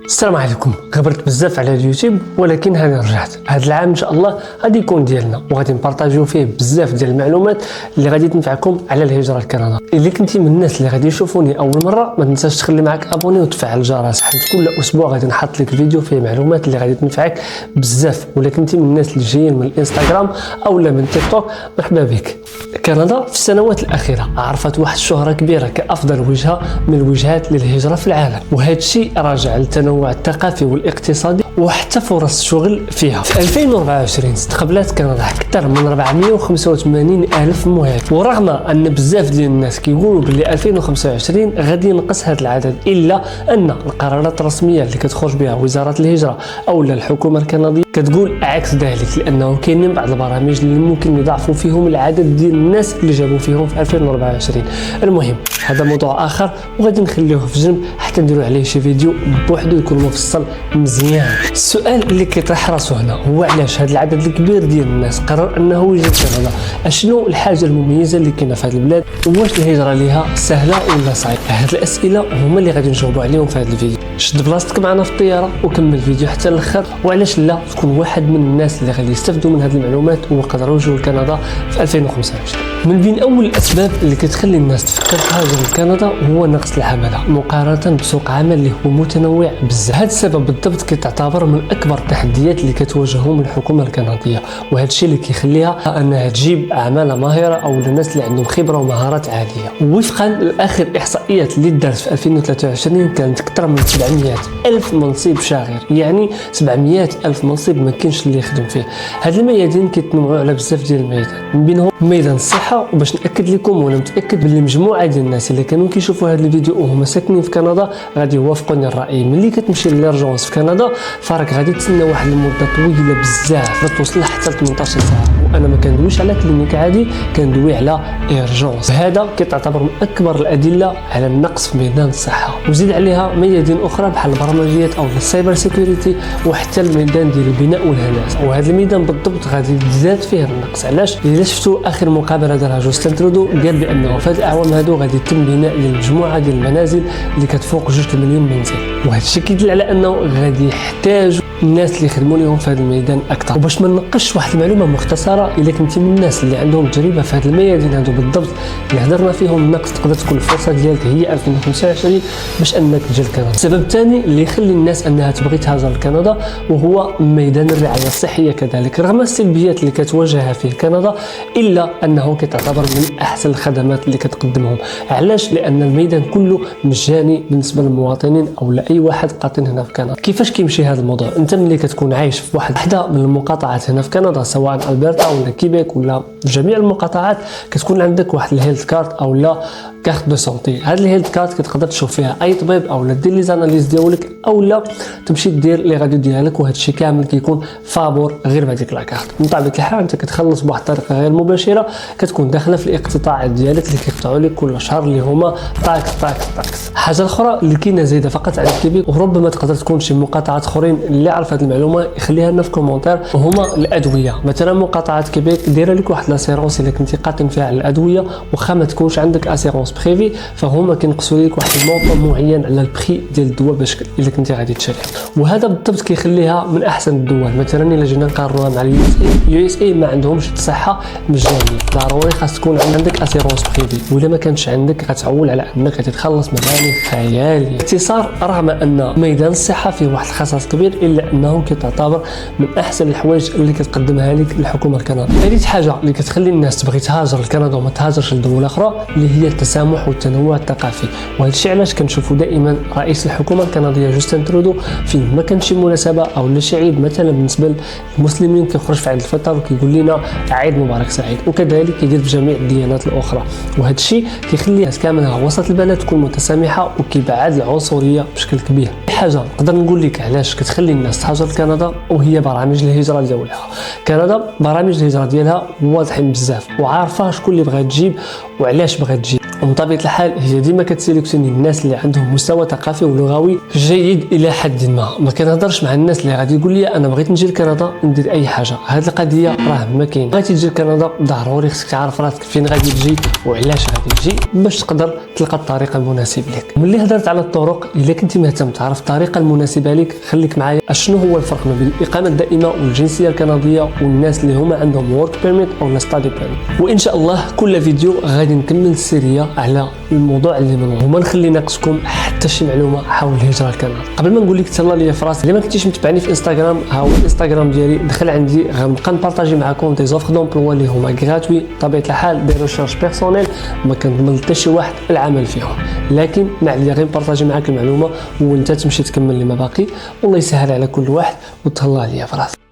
السلام عليكم. غبرت بزاف على اليوتيوب ولكن هاني رجعت. هذا العام ان شاء الله غادي يكون ديالنا وغادي نبارطاجيو فيه بزاف ديال المعلومات اللي غادي تنفعكم على الهجره لكندا. الا كنتي من الناس اللي غادي يشوفوني اول مره ما تنساش تخلي معك ابوني وتفعل الجرس، حيت كل اسبوع غادي نحط لك فيديو فيه معلومات اللي غادي تنفعك بزاف. ولا كنتي من الناس اللي جايين من الانستغرام او لا من تيك توك، مرحبا بك. كندا في السنوات الاخيره عرفت واحد الشهره كبيره كافضل وجهه من الوجهات للهجره في العالم، وهذا الشيء راجع للتنوع الثقافي والاقتصادي وحتى فرص الشغل فيها. في 2024 استقبلت كندا اكثر من 485 الف مهاجر، ورغم ان بزاف ديال الناس كيقولوا بلي 2025 غادي ينقص هذا العدد، الا ان القرارات الرسميه اللي كتخرج بها وزاره الهجره او الحكومه الكنديه كتقول عكس ذلك، لانه كاينين بعض البرامج اللي ممكن يضاعفوا فيهم العدد ديال الناس اللي جابوا فيهم في 2024. المهم هذا موضوع اخر وغادي نخليوه في جنب حتى نديروا عليه شي فيديو بوحدو يكون مفصل مزيان. السؤال اللي كيطرح راسو هنا هو علاش هذا العدد الكبير ديال الناس قرر انه يجي لكندا؟ اشنو الحاجه المميزه اللي كاينه في هذه البلاد؟ واش الهجره ليها سهله ولا صعيبه؟ هاد الاسئله هما اللي غادي نجاوبوا عليهم في هذا الفيديو. شد بلاصتك معنا في الطياره وكمل الفيديو حتى الاخر، وعلاش لا تكون واحد من الناس اللي غادي يستافدوا من هذه المعلومات ويقدروا يجوا لكندا في 2025. من بين اول الاسباب اللي كتخلي الناس تفكر في هاجر لكندا هو نقص العماله مقارنه بسوق عمل اللي هو متنوع بزاف. هذا السبب بالضبط كتعتبر من اكبر التحديات اللي كتواجههم الحكومه الكنديه، وهذا الشيء اللي كيخليها انها تجيب اعمال ماهره او الناس اللي عندهم خبره ومهارات عاليه. وفقا لاخر احصائيات اللي دارت في 2023 كانت اكثر من 700 الف منصب شاغر، يعني 700 الف منصب ما كاينش اللي يخدم فيه. هاد الميادين كيتنوعوا على بزاف ديال الميادين، من بينهم ميدان الصحه. وباش ناكد لكم وانا متاكد باللي مجموعه ديال الناس اللي كانوا كيشوفوا هذا الفيديو وهما ساكنين في كندا غادي يوافقوني الراي، ملي كتمشي للارجونس في كندا فراك غادي تسنى واحد المده طويله بزاف توصل حتى 18 ساعه. وانا ما كندويش على كلينيك عادي، كندوي على ايرجونس. هذا كتعتبر من اكبر الادله على النقص في ميدان الصحه، وزيد عليها ميادين اخرى بحال البرمجيات او السايبر سيكوريتي وحتى الميدان ديال البناء والهندسه. وهذا الميدان بالضبط غادي يزداد فيه النقص. علاش؟ الا شفتوا اخر مقابله دارها جوستن ترودو قال بانه في هذه الاعوام هذو غادي يتم بناء للمجموعه ديال المنازل اللي كتفوق 2 مليون منزل، وهذا الشيء كيدل على انه غادي يحتاج الناس اللي يخدموا لهم في هذا الميدان اكثر. وباش ما ننقش واحد المعلومه مختصره، الا كنتي من الناس اللي عندهم تجربه في هذه الميادين هذو بالضبط اللي هضرنا فيهم النقص، تقدر تكون الفرصه ديالك هي 2025 باش انك تجي لكندا. السبب الثاني اللي يخلي الناس انها تبغي تهاجر لكندا وهو ميدان الرعايه الصحيه كذلك. رغم السلبيات اللي كتواجهها فيه كندا الا انه كتعتبر من احسن الخدمات اللي كتقدمهم. علاش؟ لان الميدان كله مجاني بالنسبه للمواطنين او لاي واحد قاطن هنا في كندا. كيفاش كيمشي هذا الموضوع؟ انت ملي كتكون عايش في واحده من المقاطعات هنا في كندا، سواء البرتا ولا كيبيك ولا في جميع المقاطعات، كتكون عندك واحد الهيلث كارت او لا كارت دو سونتي. هاد الهيلث كارت كتقدر تشوف فيها اي طبيب او لا دير لي زاناليز ديالك او لا تمشي دير لي غاديو ديالك، وهذا الشيء كامل كيكون فابور غير بهذيك لاكارت. من طبيعه الحال انت كتخلص بواحد الطريقه غير مباشره، كتكون داخله في الاقتطاعات ديالك اللي كيقطعوا لك كل شهر اللي هما تاكس. حاجه اخرى اللي كاينه زايده فقط على كيبيك، وربما تقدر تكون شي مقاطعات اخرين اللي عرف هذه المعلومه يخليها لنا في كومونتير، وهما الادويه. مثلا مقاطعه كيبيك دايره لك واحد لاسيرونس الا كنتي قاطن فيها على الادويه، واخا ما تكونش عندك اسيرونس بريفي فهما كينقصوا لك واحد المونطون معين على البري ديال الدواء باش الا كنتي غادي تشري. وهذا بالضبط كيخليها من احسن الدول. مثلا الا جينا نقارنوها مع اليو اس اي ما عندهمش الصحه مجانيه، ضروري خاص تكون عندك اسيرونس بريفي، ولا ما كانش عندك غتعول على انك غتخلص مبالغ خياليه. باختصار رغم ان ميدان الصحه فيه واحد الخصاص كبير الا انه كتعتبر من احسن الحوايج اللي كتقدمها لك الحكومه الكنديه. ثالث حاجه اللي كتخلي الناس تبغي تهاجر لكندا وما تهاجرش لدول اخرى اللي هي التسامح والتنوع الثقافي. وهذا الشيء علاش كنشوفوا دائما رئيس الحكومه الكنديه جوستن ترودو فين ما كان شي مناسبه او لا شي عيد مثلا بالنسبه للمسلمين كيخرج في عيد الفطر وكيقول لنا عيد مبارك سعيد، وكذلك كيدير في جميع الديانات الاخرى. وهذا الشيء كيخلي الناس كامله وسط البلد تكون متسامحه وكيبعد العنصريه بشكل كبير. حاجه نقدر نقول لك علاش كتخلي الناس تهاجر لكندا وهي برامج الهجره ديالها. كندا برامج الهجره ديالها واضحين بزاف وعارفه شكون اللي بغات تجيب وعلاش بغات تجيب. ومن طبيعه الحال هي ديما كتسيليكسيوني الناس اللي عندهم مستوى ثقافي ولغوي جيد الى حد ما كنهضرش مع الناس اللي غادي يقول لي انا بغيت نجي لكندا ندير اي حاجه. هذه القضيه راه ما كاين. بغيتي تجي لكندا ضروري خصك تعرف راسك فين غادي تجي وعلاش غادي تجي باش تقدر تلقى الطريقه المناسبه لك. ملي هضرت على الطرق، الا كنتي مهتم تعرف الطريقه المناسبه لك خليك معايا. شنو هو الفرق ما بين الاقامه الدائمه والجنسيه الكنديه والناس اللي هما عندهم ورك بيرميت او ستادي بيرميت؟ وان شاء الله كل فيديو غادي نكمل السيريه على الموضوع اللي من وما نخلي ناقصكم حتى شي معلومه حول الهجره لكندا. قبل ما نقول لك تهلا ليا في راسي، اللي ما كنتيش متابعني في انستغرام، ها هو الانستغرام ديالي، دخل عندي غنبقى نبارطاجي معكم دي زوفر دومبلوا اللي هما غراتوي. بطبيعه الحال دي ريشيرش بيرسونيل ما كنضمن حتى شي واحد العمل فيهم، لكن ما عليا غير نبارطاجي معاك المعلومه وانت تمشي تكمل اللي ما باقي. والله يسهل على كل واحد وتهلا ليا في راسي.